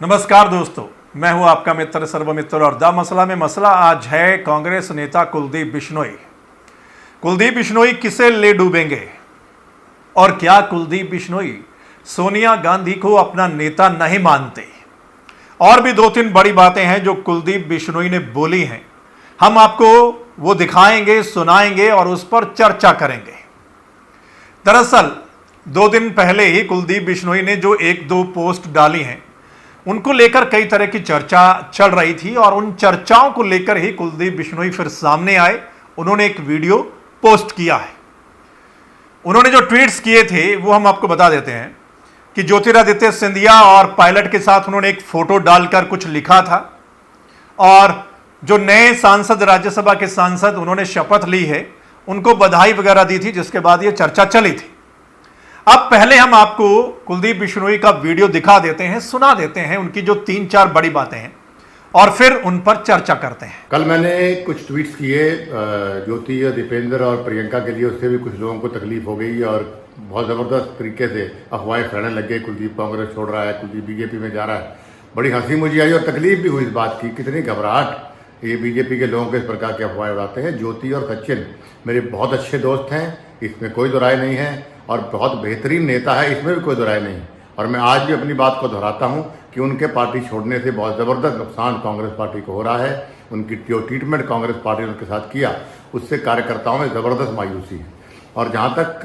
नमस्कार दोस्तों, मैं हूं आपका मित्र सर्वमित्र और द मसला में मसला आज है कांग्रेस नेता कुलदीप बिश्नोई। कुलदीप बिश्नोई किसे ले डूबेंगे और क्या कुलदीप बिश्नोई सोनिया गांधी को अपना नेता नहीं मानते? और भी दो तीन बड़ी बातें हैं जो कुलदीप बिश्नोई ने बोली हैं। हम आपको वो दिखाएंगे, सुनाएंगे और उस पर चर्चा करेंगे। दरअसल 2 दिन पहले ही कुलदीप बिश्नोई ने जो 1-2 पोस्ट डाली हैं उनको लेकर कई तरह की चर्चा चल रही थी और उन चर्चाओं को लेकर ही कुलदीप बिश्नोई फिर सामने आए। उन्होंने एक वीडियो पोस्ट किया है। उन्होंने जो ट्वीट्स किए थे वो हम आपको बता देते हैं कि ज्योतिरादित्य सिंधिया और पायलट के साथ उन्होंने एक फोटो डालकर कुछ लिखा था और जो नए सांसद, राज्यसभा के सांसद, उन्होंने शपथ ली है, उनको बधाई वगैरह दी थी, जिसके बाद ये चर्चा चली थी। अब पहले हम आपको कुलदीप बिश्नोई का वीडियो दिखा देते हैं, सुना देते हैं उनकी जो 3-4 बड़ी बातें हैं और फिर उन पर चर्चा करते हैं। कल मैंने कुछ ट्वीट्स किए ज्योति और दीपेंद्र और प्रियंका के लिए, उससे भी कुछ लोगों को तकलीफ हो गई और बहुत ज़बरदस्त तरीके से अफवाहें फैलने लग गई। कुलदीप कांग्रेस छोड़ रहा है, कुलदीप बीजेपी में जा रहा है। बड़ी हंसी मुझे आई और तकलीफ भी हुई इस बात की, कितनी घबराहट ये बीजेपी के लोगों के इस प्रकार की अफवाहें उड़ाते हैं। ज्योति और सचिन मेरे बहुत अच्छे दोस्त हैं, इसमें कोई दो राय नहीं है, और बहुत बेहतरीन नेता है, इसमें भी कोई दो राय नहीं। और मैं आज भी अपनी बात को दोहराता हूं कि उनके पार्टी छोड़ने से बहुत ज़बरदस्त नुकसान कांग्रेस पार्टी को हो रहा है। उनकी जो ट्रीटमेंट कांग्रेस पार्टी ने उनके साथ किया, उससे कार्यकर्ताओं में ज़बरदस्त मायूसी है। और जहां तक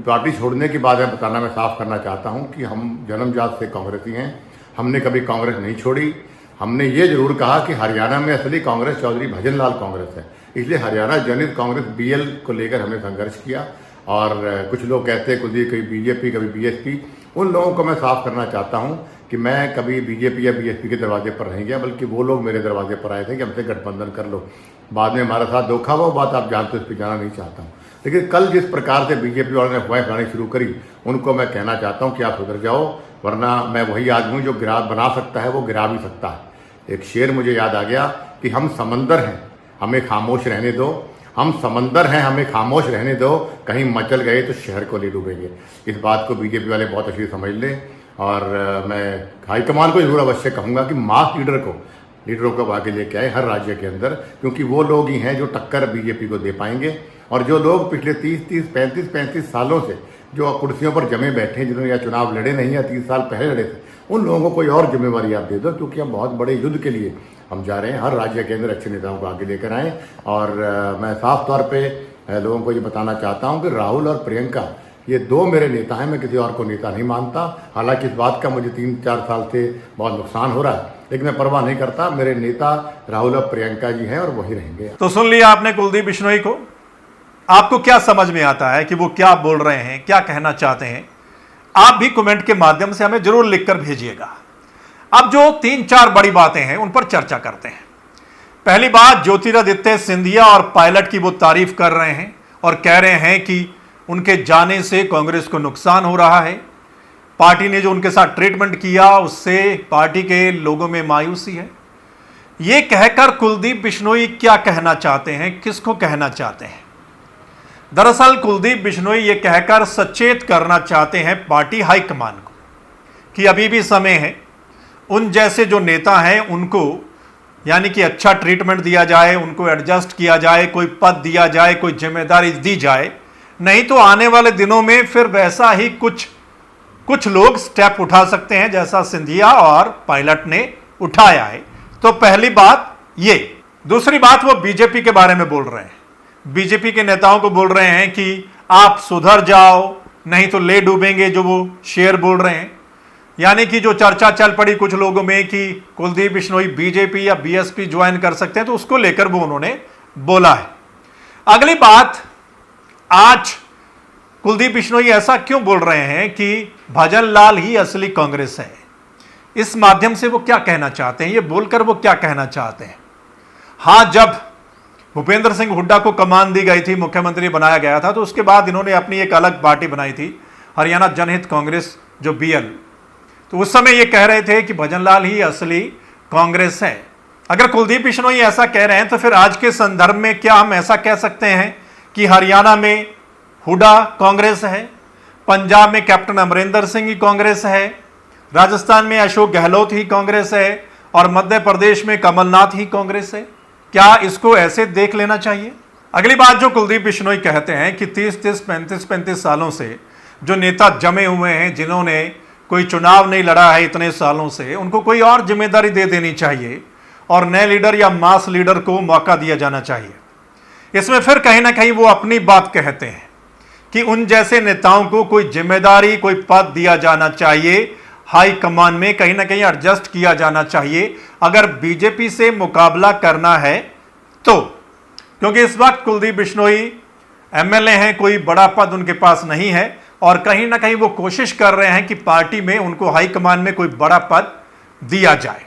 पार्टी छोड़ने की बात है, बताना मैं साफ करना चाहता हूं कि हम जन्मजात से कांग्रेसी हैं। हमने कभी कांग्रेस नहीं छोड़ी। हमने ये जरूर कहा कि हरियाणा में असली कांग्रेस चौधरी भजन लाल कांग्रेस है, इसलिए हरियाणा जनित कांग्रेस BL को लेकर हमने संघर्ष किया। और कुछ लोग कहते हैं कभी बीजेपी कभी BSP, उन लोगों को मैं साफ करना चाहता हूं कि मैं कभी बीजेपी या BSP के दरवाजे पर नहीं गया, बल्कि वो लोग मेरे दरवाजे पर आए थे कि हमसे गठबंधन कर लो। बाद में हमारे साथ धोखा हुआ, बात आप जानते हो, इस पर जाना नहीं चाहता हूँ। लेकिन कल जिस प्रकार से बीजेपी वालों ने अफवाहें फैलानी शुरू करी, उनको मैं कहना चाहता हूँ कि आप सुधर जाओ, वरना मैं वही आदमी हूँ जो गिरा बना सकता है वो गिरा भी सकता है। एक शेर मुझे याद आ गया कि हम समंदर हैं, हमें खामोश रहने दो। हम समंदर हैं, हमें खामोश रहने दो, कहीं मचल गए तो शहर को ले डूबेंगे। इस बात को बीजेपी वाले बहुत अच्छी समझ लें। और मैं हाईकमान को जरूर अवश्य कहूँगा कि मास लीडरों को आगे लेके आए हर राज्य के अंदर, क्योंकि वो लोग ही हैं जो टक्कर बीजेपी को दे पाएंगे। और जो लोग पिछले 35 सालों से जो कुर्सियों पर जमे बैठे हैं, जिन्होंने या चुनाव लड़े नहीं या 30 साल पहले लड़े थे, उन लोगों को कोई और जिम्मेवारी आप दे दो, क्योंकि हम बहुत बड़े युद्ध के लिए हम जा रहे हैं। हर राज्य के अंदर अच्छे नेताओं को आगे लेकर आएँ। और मैं साफ तौर पे लोगों को ये बताना चाहता हूँ कि राहुल और प्रियंका ये 2 मेरे नेता हैं, मैं किसी और को नेता नहीं मानता। हालांकि इस बात का मुझे 3-4 साल से बहुत नुकसान हो रहा है, लेकिन मैं परवाह नहीं करता। मेरे नेता राहुल और प्रियंका जी हैं और वही रहेंगे। तो सुन लिया आपने कुलदीप बिश्नोई को। आपको क्या समझ में आता है कि वो क्या बोल रहे हैं, क्या कहना चाहते हैं? आप भी कमेंट के माध्यम से हमें जरूर लिखकर भेजिएगा। अब जो 3-4 बड़ी बातें हैं उन पर चर्चा करते हैं। पहली बात, ज्योतिरादित्य सिंधिया और पायलट की वो तारीफ कर रहे हैं और कह रहे हैं कि उनके जाने से कांग्रेस को नुकसान हो रहा है। पार्टी ने जो उनके साथ ट्रीटमेंट किया उससे पार्टी के लोगों में मायूसी है। ये कहकर कुलदीप बिश्नोई क्या कहना चाहते हैं, किसको कहना चाहते हैं? दरअसल कुलदीप बिश्नोई ये कहकर सचेत करना चाहते हैं पार्टी हाईकमान को कि अभी भी समय है, उन जैसे जो नेता हैं उनको यानी कि अच्छा ट्रीटमेंट दिया जाए, उनको एडजस्ट किया जाए, कोई पद दिया जाए, कोई जिम्मेदारी दी जाए। नहीं तो आने वाले दिनों में फिर वैसा ही कुछ लोग स्टेप उठा सकते हैं जैसा सिंधिया और पायलट ने उठाया है। तो पहली बात ये। दूसरी बात, वो बीजेपी के बारे में बोल रहे हैं। बीजेपी के नेताओं को बोल रहे हैं कि आप सुधर जाओ, नहीं तो ले डूबेंगे, जो वो शेर बोल रहे हैं। यानी कि जो चर्चा चल पड़ी कुछ लोगों में कि कुलदीप बिश्नोई बीजेपी या BSP ज्वाइन कर सकते हैं, तो उसको लेकर वो उन्होंने बोला है। अगली बात, आज कुलदीप बिश्नोई ऐसा क्यों बोल रहे हैं कि भजन लाल ही असली कांग्रेस है? इस माध्यम से वो क्या कहना चाहते हैं, ये बोलकर वो क्या कहना चाहते हैं? हाँ, जब भूपेंद्र सिंह हुड्डा को कमान दी गई थी, मुख्यमंत्री बनाया गया था, तो उसके बाद इन्होंने अपनी एक अलग पार्टी बनाई थी, हरियाणा जनहित कांग्रेस, जो BL। तो उस समय ये कह रहे थे कि भजन लाल ही असली कांग्रेस है। अगर कुलदीप बिश्नोई ऐसा कह रहे हैं तो फिर आज के संदर्भ में क्या हम ऐसा कह सकते हैं कि हरियाणा में हुड्डा कांग्रेस है, पंजाब में कैप्टन अमरिंदर सिंह ही कांग्रेस है, राजस्थान में अशोक गहलोत ही कांग्रेस है और मध्य प्रदेश में कमलनाथ ही कांग्रेस है। क्या इसको ऐसे देख लेना चाहिए? अगली बात जो कुलदीप बिश्नोई कहते हैं कि 30-30, 35-35 सालों से जो नेता जमे हुए हैं, जिन्होंने कोई चुनाव नहीं लड़ा है इतने सालों से, उनको कोई और जिम्मेदारी दे देनी चाहिए और नए लीडर या मास लीडर को मौका दिया जाना चाहिए। इसमें फिर कहीं ना कहीं वो अपनी बात कहते हैं कि उन जैसे नेताओं को कोई जिम्मेदारी, कोई पद दिया जाना चाहिए, हाई कमान में कहीं ना कहीं एडजस्ट किया जाना चाहिए अगर बीजेपी से मुकाबला करना है तो। क्योंकि इस वक्त कुलदीप बिश्नोई एमएलए हैं, कोई बड़ा पद उनके पास नहीं है और कहीं ना कहीं वो कोशिश कर रहे हैं कि पार्टी में उनको हाई कमान में कोई बड़ा पद दिया जाए।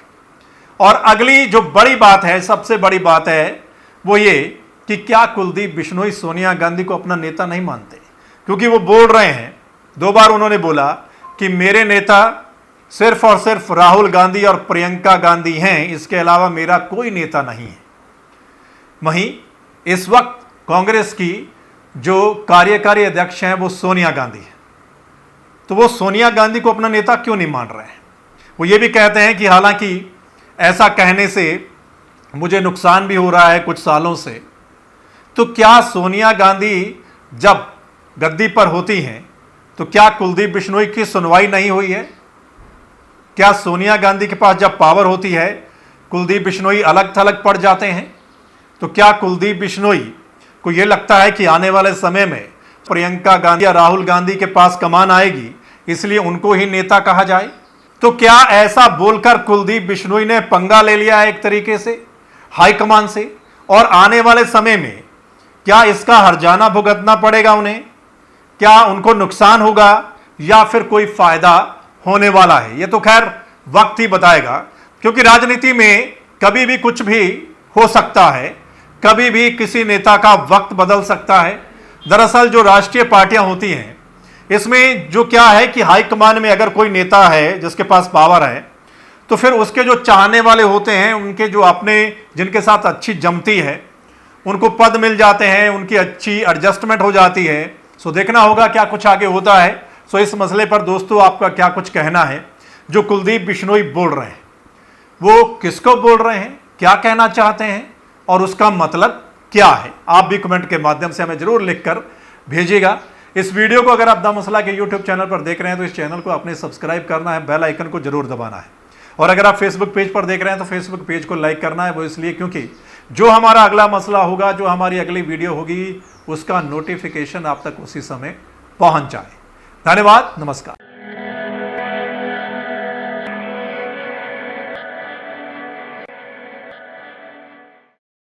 और अगली जो बड़ी बात है, सबसे बड़ी बात है वो ये कि क्या कुलदीप बिश्नोई सोनिया गांधी को अपना नेता नहीं मानते? क्योंकि वो बोल रहे हैं, 2 बार उन्होंने बोला कि मेरे नेता सिर्फ और सिर्फ राहुल गांधी और प्रियंका गांधी हैं, इसके अलावा मेरा कोई नेता नहीं है। वहीं इस वक्त कांग्रेस की जो कार्यकारी अध्यक्ष हैं वो सोनिया गांधी है, तो वो सोनिया गांधी को अपना नेता क्यों नहीं मान रहे हैं? वो ये भी कहते हैं कि हालांकि ऐसा कहने से मुझे नुकसान भी हो रहा है कुछ सालों से, तो क्या सोनिया गांधी जब गद्दी पर होती हैं तो क्या कुलदीप बिश्नोई की सुनवाई नहीं हुई है? क्या सोनिया गांधी के पास जब पावर होती है कुलदीप बिश्नोई अलग थलग पड़ जाते हैं? तो क्या कुलदीप बिश्नोई को यह लगता है कि आने वाले समय में प्रियंका गांधी या राहुल गांधी के पास कमान आएगी, इसलिए उनको ही नेता कहा जाए? तो क्या ऐसा बोलकर कुलदीप बिश्नोई ने पंगा ले लिया है एक तरीके से हाईकमान से, और आने वाले समय में क्या इसका हर्जाना भुगतना पड़ेगा उन्हें? क्या उनको नुकसान होगा या फिर कोई फायदा होने वाला है? ये तो खैर वक्त ही बताएगा, क्योंकि राजनीति में कभी भी कुछ भी हो सकता है, कभी भी किसी नेता का वक्त बदल सकता है। दरअसल जो राष्ट्रीय पार्टियां होती हैं, इसमें जो क्या है कि हाईकमान में अगर कोई नेता है जिसके पास पावर है, तो फिर उसके जो चाहने वाले होते हैं, उनके जो अपने जिनके साथ अच्छी जमती है, उनको पद मिल जाते हैं, उनकी अच्छी एडजस्टमेंट हो जाती है। सो देखना होगा क्या कुछ आगे होता है। सो इस मसले पर दोस्तों आपका क्या कुछ कहना है? जो कुलदीप बिश्नोई बोल रहे हैं वो किसको बोल रहे हैं, क्या कहना चाहते हैं और उसका मतलब क्या है? आप भी कमेंट के माध्यम से हमें जरूर लिखकर भेजिएगा। इस वीडियो को अगर आप द मसला के यूट्यूब चैनल पर देख रहे हैं तो इस चैनल को आपने सब्सक्राइब करना है, बेल आइकन को जरूर दबाना है। और अगर आप फेसबुक पेज पर देख रहे हैं तो फेसबुक पेज को लाइक करना है, वो इसलिए क्योंकि जो हमारा अगला मसला होगा, जो हमारी अगली वीडियो होगी, उसका नोटिफिकेशन आप तक उसी समय पहुंच जाए। धन्यवाद, नमस्कार।